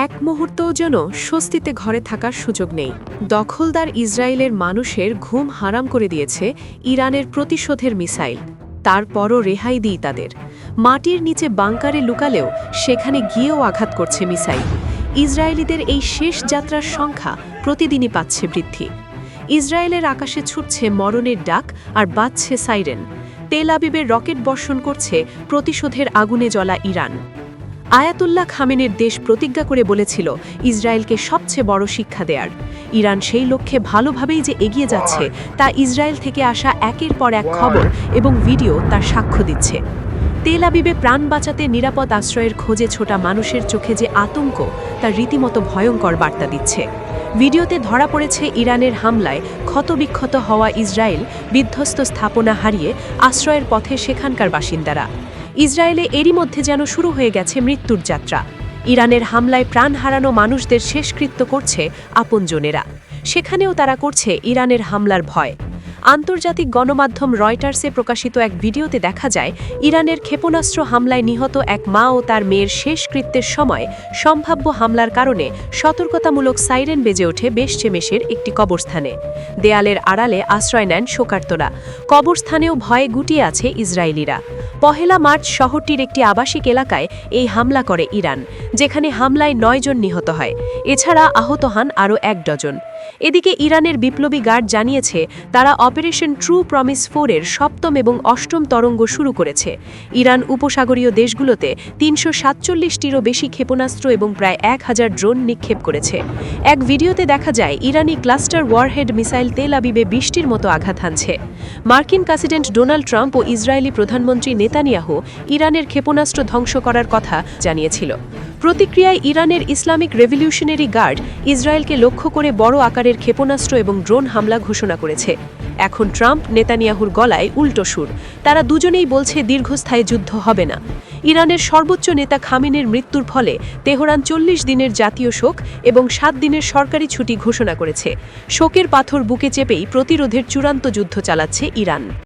এক মুহূর্তও যেন স্বস্তিতে ঘরে থাকার সুযোগ নেই। দখলদার ইসরায়েলের মানুষের ঘুম হারাম করে দিয়েছে ইরানের প্রতিশোধের মিসাইল। তারপরও রেহাই দিই তাদের। মাটির নিচে বাংকারে লুকালেও সেখানে গিয়েও আঘাত করছে মিসাইল। ইসরায়েলিদের এই শেষ যাত্রার সংখ্যা প্রতিদিনই পাচ্ছে বৃদ্ধি। ইসরায়েলের আকাশে ছুটছে মরণের ডাক আর বাজছে সাইরেন। তেল আবিবের রকেট বর্ষণ করছে প্রতিশোধের আগুনে জ্বলা ইরান। আয়াতুল্লাহ খামেনের দেশ প্রতিজ্ঞা করে বলেছিল ইসরায়েলকে সবচেয়ে বড় শিক্ষা দেয়ার। ইরান সেই লক্ষ্যে ভালোভাবেই যে এগিয়ে যাচ্ছে তা ইসরায়েল থেকে আসা একের পর এক খবর এবং ভিডিও তার সাক্ষ্য দিচ্ছে। তেল আবিবে প্রাণ বাঁচাতে নিরাপদ আশ্রয়ের খোঁজে ছোটা মানুষের চোখে যে আতঙ্ক তা রীতিমতো ভয়ঙ্কর বার্তা দিচ্ছে। ভিডিওতে ধরা পড়েছে ইরানের হামলায় ক্ষতবিক্ষত হওয়া ইসরায়েল বিধ্বস্ত স্থাপনা হারিয়ে আশ্রয়ের পথে সেখানকার বাসিন্দারা। ইসরায়েলে এরই মধ্যে যেন শুরু হয়ে গেছে মৃত্যুর যাত্রা। ইরানের হামলায় প্রাণ হারানো মানুষদের শেষকৃত্য করছে আপনজনেরা। সেখানেও তারা করছে ইরানের হামলার ভয়। আন্তর্জাতিক গণমাধ্যম রয়টার্সে প্রকাশিত এক ভিডিওতে দেখা যায় ইরানের ক্ষেপণাস্ত্র হামলায় নিহত এক মা ও তার মেয়ের শেষকৃত্যের সময় সম্ভাব্য হামলার কারণে সতর্কতামূলক সাইরেন বেজে ওঠে বেশচেমেশের একটি কবরস্থানে। দেয়ালের আড়ালে আশ্রয় নেন শোকার্তরা। কবরস্থানেও ভয়ে গুটিয়ে আছে ইসরায়েলিরা। ১ মার্চ শহরটির একটি আবাসিক এলাকায় এই হামলা করে ইরান, যেখানে হামলায় ৯ জন নিহত হয়। এছাড়া আহত হন আরও ১ ডজন। এদিকে ইরানের বিপ্লবী গার্ড জানিয়েছে তারা অপারেশন ট্রু প্রমিস 4-এর ৭ম এবং ৮ম তরঙ্গ শুরু করেছে। ইরান উপসাগরীয় দেশগুলোতে ৩৪৭টিরও বেশি ক্ষেপণাস্ত্র এবং প্রায় ১,০০০ ড্রোন নিক্ষেপ করেছে। এক ভিডিওতে দেখা যায় ইরানি ক্লাস্টার ওয়ারহেড মিসাইল তেল আবিবে বৃষ্টির মতো আঘাত হানছে। মার্কিন প্রেসিডেন্ট ডোনাল্ড ট্রাম্প ও ইসরায়েলি প্রধানমন্ত্রী নেতানিয়াহু ইরানের ক্ষেপণাস্ত্র ধ্বংস করার কথা জানিয়েছিল। প্রতিক্রিয়ায় ইরানের ইসলামিক রেভলিউশনারি গার্ড ইসরায়েলকে লক্ষ্য করে বড় আকারের ক্ষেপণাস্ত্র এবং ড্রোন হামলা ঘোষণা করেছে। এখন ট্রাম্প নেতানিয়াহুর গলায় উল্টো সুর। তারা দুজনেই বলছে দীর্ঘস্থায়ী যুদ্ধ হবে না। ইরানের সর্বোচ্চ নেতা খামেনির মৃত্যুর ফলে তেহরান ৪০ দিনের জাতীয় শোক এবং ৭ দিনের সরকারি ছুটি ঘোষণা করেছে। শোকের পাথর বুকে চেপেই প্রতিরোধের চূড়ান্ত যুদ্ধ চালাচ্ছে ইরান।